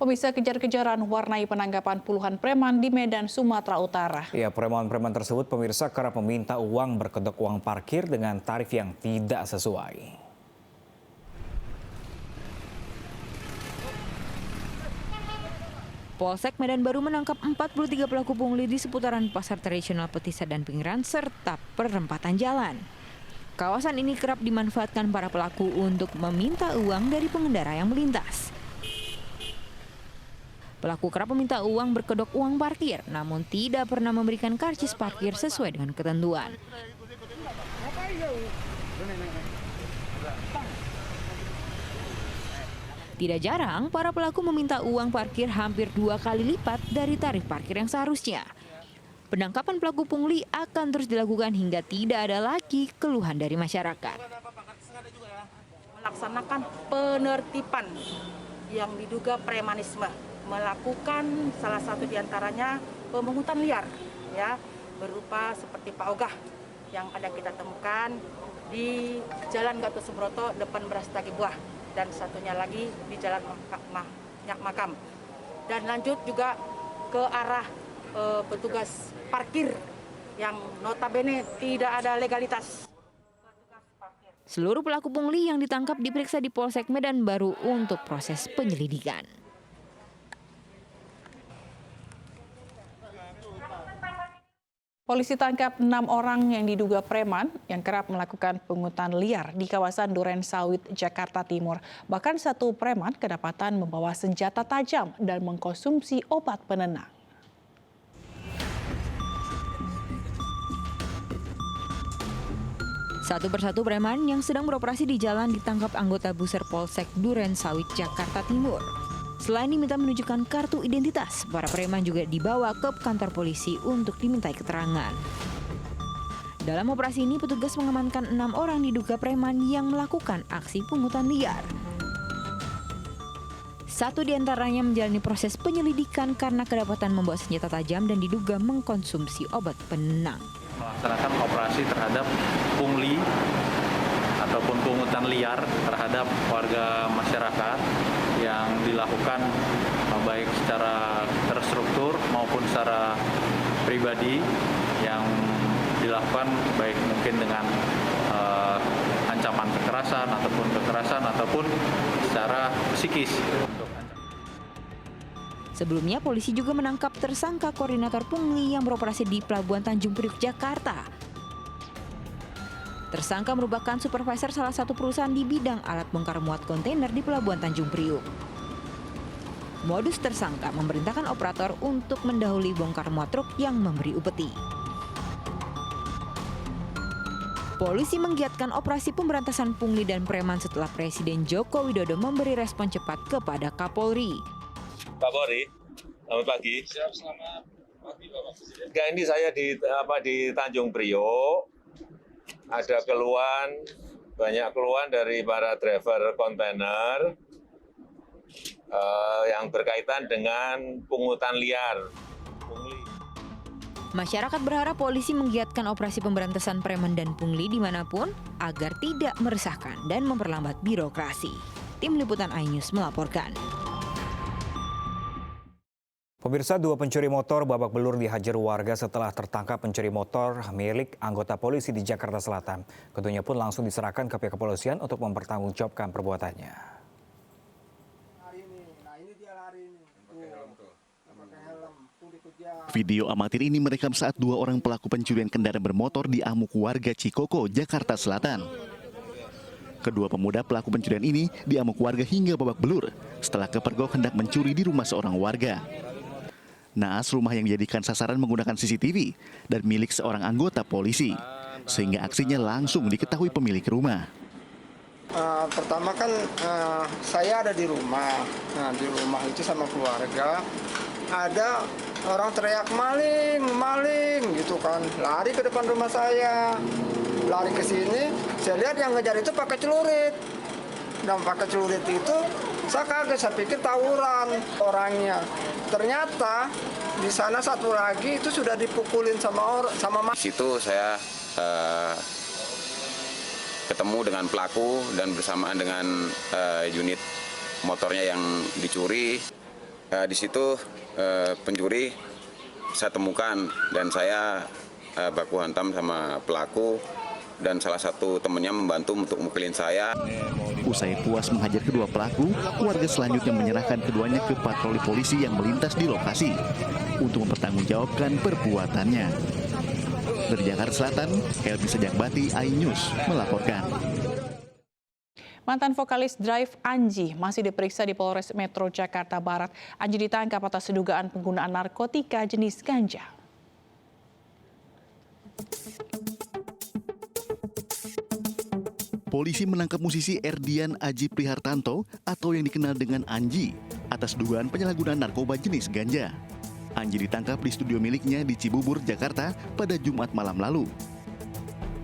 Pemirsa, kejar-kejaran warnai penangkapan puluhan preman di Medan, Sumatera Utara. Ya, preman-preman tersebut pemirsa kerap meminta uang berkedok uang parkir dengan tarif yang tidak sesuai. Polsek Medan baru menangkap 43 pelaku pungli di seputaran pasar tradisional Petisa dan Pinggiran serta perempatan jalan. Kawasan ini kerap dimanfaatkan para pelaku untuk meminta uang dari pengendara yang melintas. Pelaku kerap meminta uang berkedok uang parkir, namun tidak pernah memberikan karcis parkir sesuai dengan ketentuan. Tidak jarang, para pelaku meminta uang parkir hampir 2 kali lipat dari tarif parkir yang seharusnya. Penangkapan pelaku pungli akan terus dilakukan hingga tidak ada lagi keluhan dari masyarakat. Melaksanakan penertiban yang diduga premanisme, melakukan salah satu diantaranya pemungutan liar, ya, berupa seperti Pak Ogah yang ada kita temukan di Jalan Gatot Subroto depan Beras Tagi Buah, dan satunya lagi di Jalan Nyak Makam. Dan lanjut juga ke arah petugas parkir yang notabene tidak ada legalitas. Seluruh pelaku pungli yang ditangkap diperiksa di Polsek Medan Baru untuk proses penyelidikan. Polisi tangkap 6 orang yang diduga preman yang kerap melakukan pungutan liar di kawasan Duren Sawit, Jakarta Timur. Bahkan satu preman kedapatan membawa senjata tajam dan mengkonsumsi obat penenang. Satu persatu preman yang sedang beroperasi di jalan ditangkap anggota Buser Polsek Duren Sawit, Jakarta Timur. Selain diminta menunjukkan kartu identitas, para preman juga dibawa ke kantor polisi untuk dimintai keterangan. Dalam operasi ini, petugas mengamankan 6 orang diduga preman yang melakukan aksi pungutan liar. Satu diantaranya menjalani proses penyelidikan karena kedapatan membawa senjata tajam dan diduga mengkonsumsi obat penenang. Melaksanakan operasi terhadap pungli ataupun pungutan liar terhadap warga masyarakat yang dilakukan baik secara terstruktur maupun secara pribadi, yang dilakukan baik mungkin dengan ancaman kekerasan ataupun secara psikis. Sebelumnya, polisi juga menangkap tersangka koordinator pungli yang beroperasi di Pelabuhan Tanjung Priuk, Jakarta. Tersangka merupakan supervisor salah satu perusahaan di bidang alat bongkar muat kontainer di Pelabuhan Tanjung Priuk. Modus tersangka memerintahkan operator untuk mendahului bongkar muat truk yang memberi upeti. Polisi menggiatkan operasi pemberantasan pungli dan preman setelah Presiden Joko Widodo memberi respon cepat kepada Kapolri. Pak Polri, selamat pagi. Siap, selamat pagi Bapak Presiden. Ini saya di Tanjung Priok. Ada banyak keluhan dari para driver kontainer yang berkaitan dengan pungutan liar. Masyarakat berharap polisi menggiatkan operasi pemberantasan preman dan pungli dimanapun agar tidak meresahkan dan memperlambat birokrasi. Tim Liputan iNews melaporkan. Pemirsa, 2 pencuri motor babak belur dihajar warga setelah tertangkap pencuri motor milik anggota polisi di Jakarta Selatan. Keduanya pun langsung diserahkan ke pihak kepolisian untuk mempertanggungjawabkan perbuatannya. Video amatir ini merekam saat 2 orang pelaku pencurian kendaraan bermotor diamuk warga Cikoko, Jakarta Selatan. Kedua pemuda pelaku pencurian ini diamuk warga hingga babak belur setelah kepergok hendak mencuri di rumah seorang warga. Naas rumah yang dijadikan sasaran menggunakan CCTV dan milik seorang anggota polisi, sehingga aksinya langsung diketahui pemilik rumah. Pertama kan saya ada di rumah. Nah, di rumah itu sama keluarga ada orang teriak maling, maling gitu kan. Lari ke depan rumah saya. Lari ke sini, saya lihat yang ngejar itu pakai celurit. Dan pakai celurit itu saya kaget, saya pikir tawuran orangnya. Ternyata di sana satu lagi itu sudah dipukulin sama Di situ saya ketemu dengan pelaku dan bersamaan dengan unit motornya yang dicuri. Di situ pencuri saya temukan dan saya baku hantam sama pelaku dan salah satu temannya membantu untuk mukulin saya. Usai puas menghajar kedua pelaku, warga selanjutnya menyerahkan keduanya ke patroli polisi yang melintas di lokasi untuk mempertanggungjawabkan perbuatannya. Dari Jakarta Selatan, Helmi Sejakbati, iNews melaporkan. Mantan vokalis Drive Anji masih diperiksa di Polres Metro Jakarta Barat. Anji ditangkap atas dugaan penggunaan narkotika jenis ganja. Polisi menangkap musisi Erdian Aji Prihartanto atau yang dikenal dengan Anji atas dugaan penyalahgunaan narkoba jenis ganja. Anji ditangkap di studio miliknya di Cibubur, Jakarta pada Jumat malam lalu.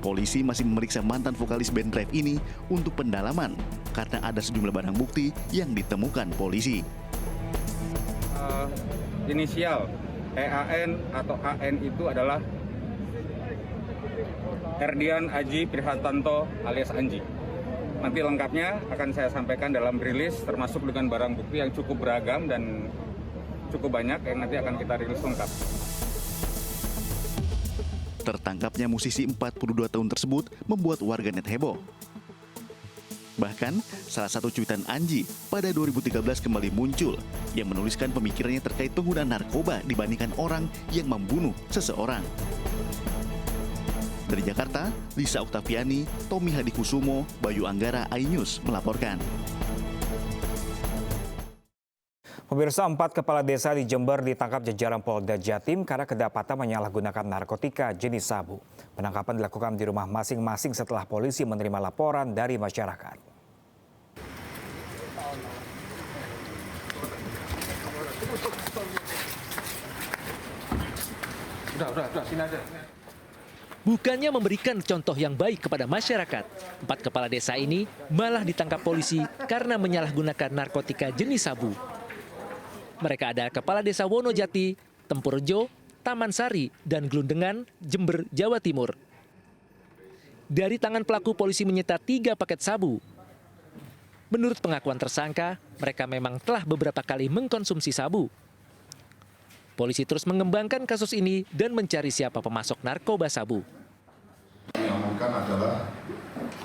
Polisi masih memeriksa mantan vokalis band Drive ini untuk pendalaman karena ada sejumlah barang bukti yang ditemukan polisi. Inisial EAN atau AN itu adalah Erdian Aji Prihartanto alias Anji. Nanti lengkapnya akan saya sampaikan dalam rilis, termasuk dengan barang bukti yang cukup beragam dan cukup banyak yang nanti akan kita rilis lengkap. Tertangkapnya musisi 42 tahun tersebut membuat warganet heboh. Bahkan, salah satu cuitan Anji pada 2013 kembali muncul yang menuliskan pemikirannya terkait penggunaan narkoba dibandingkan orang yang membunuh seseorang. Dari Jakarta, Lisa Oktaviani, Tommy Hadikusumo, Bayu Anggara, iNews melaporkan. Pemirsa, 4 kepala desa di Jember ditangkap jajaran Polda Jatim karena kedapatan menyalahgunakan narkotika jenis sabu. Penangkapan dilakukan di rumah masing-masing setelah polisi menerima laporan dari masyarakat. Udah, sini aja. Bukannya memberikan contoh yang baik kepada masyarakat, 4 kepala desa ini malah ditangkap polisi karena menyalahgunakan narkotika jenis sabu. Mereka adalah Kepala Desa Wonojati, Tempurjo, Taman Sari, dan Glundengan, Jember, Jawa Timur. Dari tangan pelaku, polisi menyita 3 paket sabu. Menurut pengakuan tersangka, mereka memang telah beberapa kali mengkonsumsi sabu. Polisi terus mengembangkan kasus ini dan mencari siapa pemasok narkoba sabu. Yang amankan adalah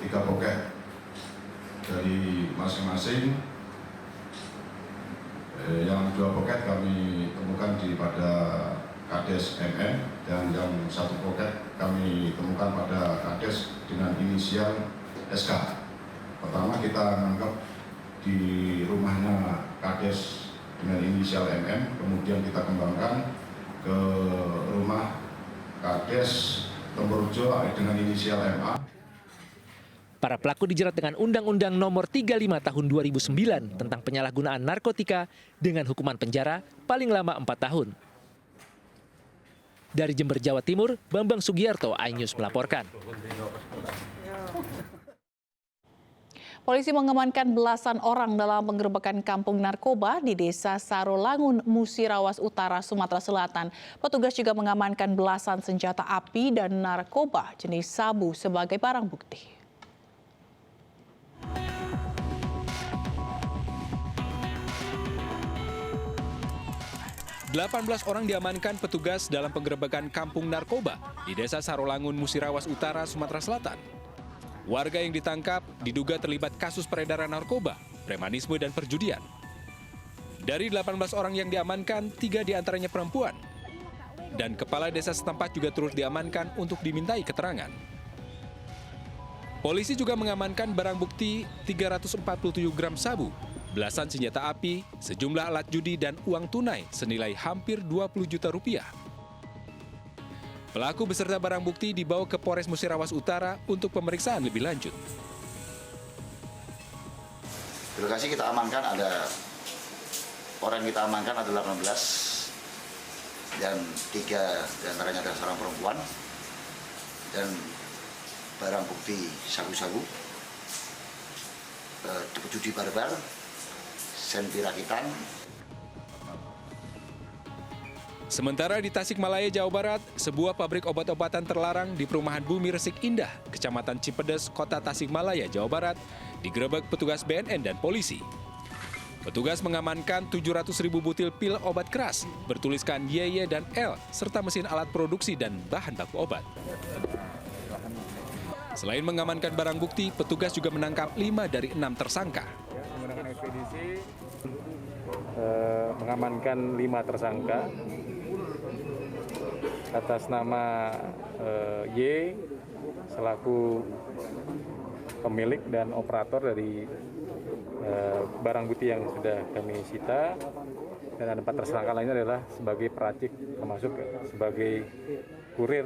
3 poket dari masing-masing. Yang 2 poket kami temukan pada Kades MM dan yang 1 poket kami temukan pada Kades dengan inisial SK. Pertama kita menangkap di rumahnya Kades dengan inisial MM, kemudian kita kembangkan ke rumah Kades Tempurjo dengan inisial MA. Para pelaku dijerat dengan Undang-Undang Nomor 35 Tahun 2009 tentang penyalahgunaan narkotika dengan hukuman penjara paling lama 4 tahun. Dari Jember, Jawa Timur, Bambang Sugiarto, iNews melaporkan. Polisi mengamankan belasan orang dalam penggerebekan kampung narkoba di Desa Sarolangun, Musirawas Utara, Sumatera Selatan. Petugas juga mengamankan belasan senjata api dan narkoba jenis sabu sebagai barang bukti. Delapan belas orang diamankan petugas dalam penggerebekan kampung narkoba di Desa Sarolangun, Musirawas Utara, Sumatera Selatan. Warga yang ditangkap diduga terlibat kasus peredaran narkoba, premanisme, dan perjudian. Dari 18 orang yang diamankan, 3 diantaranya perempuan. Dan kepala desa setempat juga turut diamankan untuk dimintai keterangan. Polisi juga mengamankan barang bukti 347 gram sabu, belasan senjata api, sejumlah alat judi, dan uang tunai senilai hampir 20 juta rupiah. Pelaku beserta barang bukti dibawa ke Polres Musirawas Utara untuk pemeriksaan lebih lanjut. Di lokasi kita amankan ada orang yang kita amankan ada 18 dan 3 diantaranya adalah seorang perempuan dan barang bukti sabu-sabu, judi barbar, senpi rakitan. Sementara di Tasikmalaya, Jawa Barat, sebuah pabrik obat-obatan terlarang di perumahan Bumi Resik Indah, Kecamatan Cipedes, Kota Tasikmalaya, Jawa Barat, digerebek petugas BNN dan polisi. Petugas mengamankan 700.000 butil pil obat keras bertuliskan YY dan L serta mesin alat produksi dan bahan baku obat. Selain mengamankan barang bukti, petugas juga menangkap 5 dari 6 tersangka. Menggunakan ekspedisi mengamankan 5 tersangka atas nama Y selaku pemilik dan operator dari barang bukti yang sudah kami sita, dan ada 4 tersangka lainnya adalah sebagai peracik, termasuk sebagai kurir.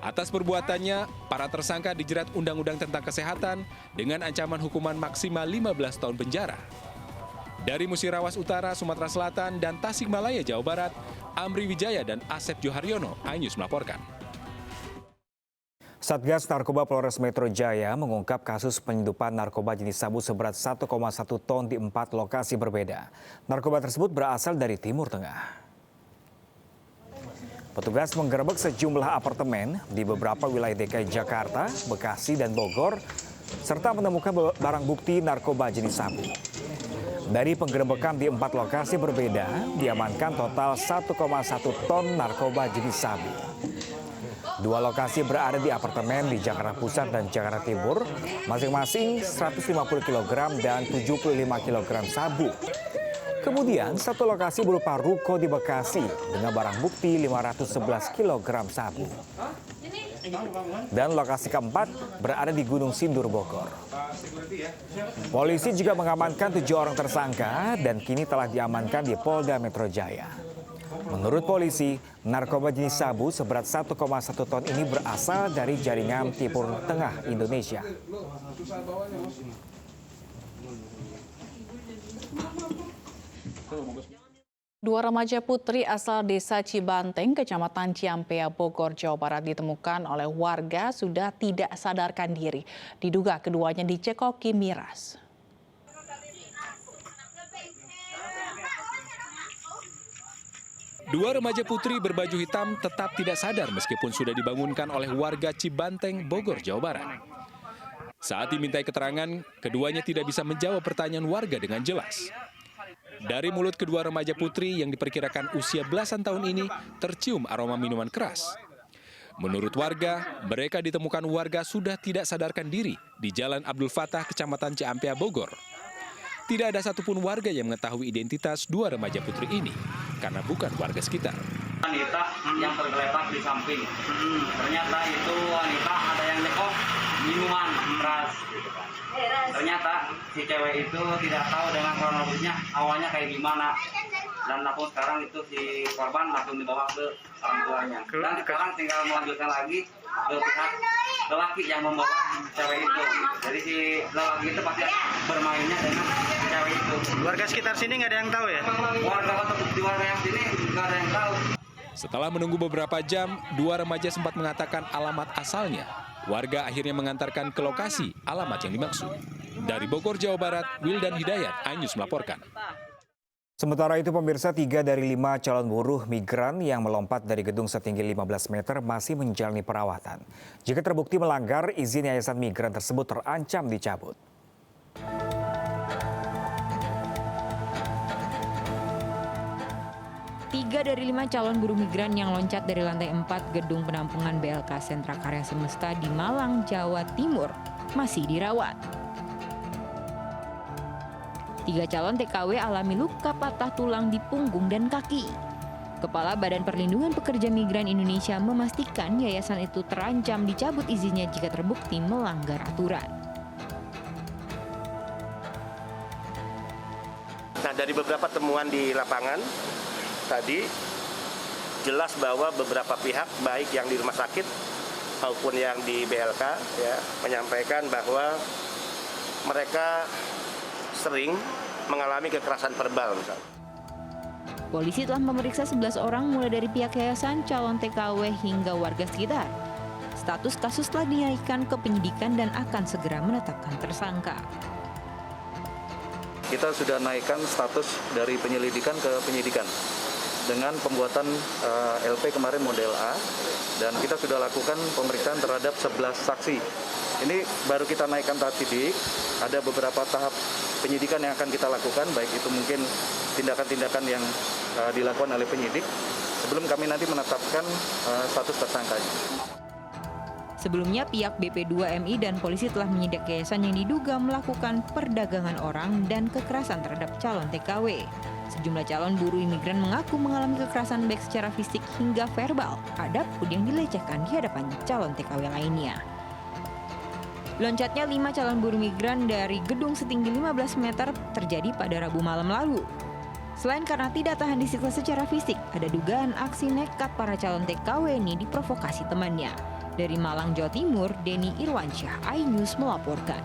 Atas perbuatannya, para tersangka dijerat Undang-Undang tentang Kesehatan dengan ancaman hukuman maksimal 15 tahun penjara. Dari Musirawas Utara, Sumatera Selatan, dan Tasikmalaya, Jawa Barat, Amri Wijaya dan Asep Joharyono, iNews melaporkan. Satgas Narkoba Polres Metro Jaya mengungkap kasus penyelundupan narkoba jenis sabu seberat 1,1 ton di 4 lokasi berbeda. Narkoba tersebut berasal dari Timur Tengah. Petugas menggerebek sejumlah apartemen di beberapa wilayah DKI Jakarta, Bekasi, dan Bogor, serta menemukan barang bukti narkoba jenis sabu. Dari penggerebekan di 4 lokasi berbeda, diamankan total 1,1 ton narkoba jenis sabu. 2 lokasi berada di apartemen di Jakarta Pusat dan Jakarta Timur, masing-masing 150 kg dan 75 kg sabu. Kemudian, 1 lokasi berupa ruko di Bekasi dengan barang bukti 511 kg sabu. Dan lokasi keempat berada di Gunung Sindur, Bogor. Polisi juga mengamankan 7 orang tersangka dan kini telah diamankan di Polda Metro Jaya. Menurut polisi, narkoba jenis sabu seberat 1,1 ton ini berasal dari jaringan Timur Tengah Indonesia. Dua remaja putri asal desa Cibanteng, Kecamatan Ciampea, Bogor, Jawa Barat ditemukan oleh warga sudah tidak sadarkan diri. Diduga keduanya dicekoki miras. Dua remaja putri berbaju hitam tetap tidak sadar meskipun sudah dibangunkan oleh warga Cibanteng, Bogor, Jawa Barat. Saat dimintai keterangan, keduanya tidak bisa menjawab pertanyaan warga dengan jelas. Dari mulut kedua remaja putri yang diperkirakan usia belasan tahun ini tercium aroma minuman keras. Menurut warga, mereka ditemukan warga sudah tidak sadarkan diri di Jalan Abdul Fattah, Kecamatan Ciampea, Bogor. Tidak ada satupun warga yang mengetahui identitas dua remaja putri ini, karena bukan warga sekitar. Wanita yang tergeletak di samping. Ternyata itu wanita ada yang nyekok minuman keras. Ternyata si cewek itu tidak tahu dengan kronologisnya awalnya kayak gimana. Dan aku sekarang itu si korban langsung dibawa ke orang tuanya. Dan sekarang tinggal melanjutkan lagi ke pihak lelaki yang membawa cewek itu. Jadi si lelaki itu pasti bermainnya dengan cewek itu. Warga sekitar sini nggak ada yang tahu ya? Warga yang sini nggak ada yang tahu. Setelah menunggu beberapa jam, dua remaja sempat mengatakan alamat asalnya. Warga akhirnya mengantarkan ke lokasi alamat yang dimaksud. Dari Bogor, Jawa Barat, Wildan Hidayat, iNews melaporkan. Sementara itu, pemirsa, 3 dari 5 calon buruh migran yang melompat dari gedung setinggi 15 meter masih menjalani perawatan. Jika terbukti melanggar, izin yayasan migran tersebut terancam dicabut. Tiga dari 5 calon buruh migran yang loncat dari lantai 4 gedung penampungan BLK Sentra Karya Semesta di Malang, Jawa Timur masih dirawat. 3 calon TKW alami luka patah tulang di punggung dan kaki. Kepala Badan Perlindungan Pekerja Migran Indonesia memastikan yayasan itu terancam dicabut izinnya jika terbukti melanggar aturan. Nah, dari beberapa temuan di lapangan tadi jelas bahwa beberapa pihak baik yang di rumah sakit maupun yang di BLK ya menyampaikan bahwa mereka sering mengalami kekerasan verbal misalnya. Polisi telah memeriksa 11 orang mulai dari pihak yayasan, calon TKW hingga warga sekitar. Status kasus telah dinaikkan ke penyidikan dan akan segera menetapkan tersangka. Kita sudah naikkan status dari penyelidikan ke penyidikan dengan pembuatan LP kemarin model A, dan kita sudah lakukan pemeriksaan terhadap 11 saksi. Ini baru kita naikkan tahap sidik, ada beberapa tahap penyidikan yang akan kita lakukan, baik itu mungkin tindakan-tindakan yang dilakukan oleh penyidik, sebelum kami nanti menetapkan status tersangkanya. Sebelumnya, pihak BP2MI dan polisi telah menyidik yayasan yang diduga melakukan perdagangan orang dan kekerasan terhadap calon TKW. Sejumlah calon buruh imigran mengaku mengalami kekerasan baik secara fisik hingga verbal, adapun yang dilecehkan di hadapan calon TKW lainnya. Loncatnya 5 calon buruh migran dari gedung setinggi 15 meter terjadi pada Rabu malam lalu. Selain karena tidak tahan disiksa secara fisik, ada dugaan aksi nekat para calon TKW ini diprovokasi temannya. Dari Malang, Jawa Timur, Denny Irwansyah, iNews melaporkan.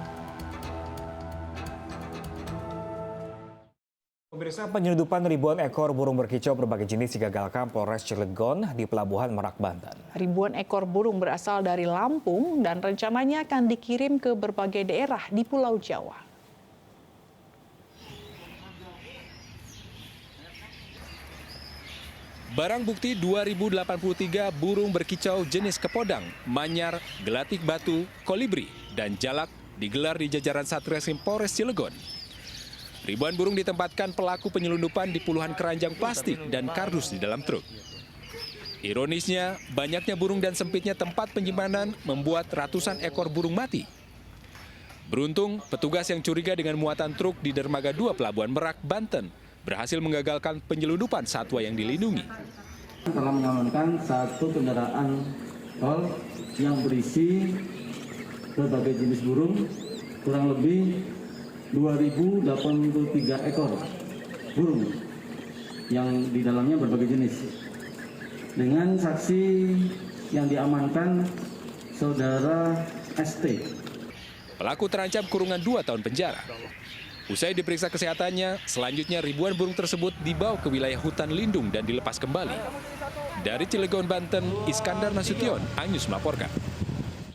Pemirsa, penyeludupan ribuan ekor burung berkicau berbagai jenis digagalkan Polres Cilegon di Pelabuhan Merak, Banten. Ribuan ekor burung berasal dari Lampung dan rencananya akan dikirim ke berbagai daerah di Pulau Jawa. Barang bukti 2083 burung berkicau jenis kepodang, manyar, gelatik batu, kolibri, dan jalak digelar di jajaran Satreskrim Polres Cilegon. Ribuan burung ditempatkan pelaku penyelundupan di puluhan keranjang plastik dan kardus di dalam truk. Ironisnya, banyaknya burung dan sempitnya tempat penyimpanan membuat ratusan ekor burung mati. Beruntung, petugas yang curiga dengan muatan truk di dermaga 2 Pelabuhan Merak, Banten, berhasil menggagalkan penyelundupan satwa yang dilindungi. Telah mengamankan satu kendaraan tol yang berisi berbagai jenis burung, kurang lebih 2.083 ekor burung yang di dalamnya berbagai jenis. Dengan saksi yang diamankan Saudara ST. Pelaku terancam kurungan 2 tahun penjara. Usai diperiksa kesehatannya, selanjutnya ribuan burung tersebut dibawa ke wilayah hutan lindung dan dilepas kembali. Dari Cilegon, Banten, Iskandar Nasution, iNews melaporkan.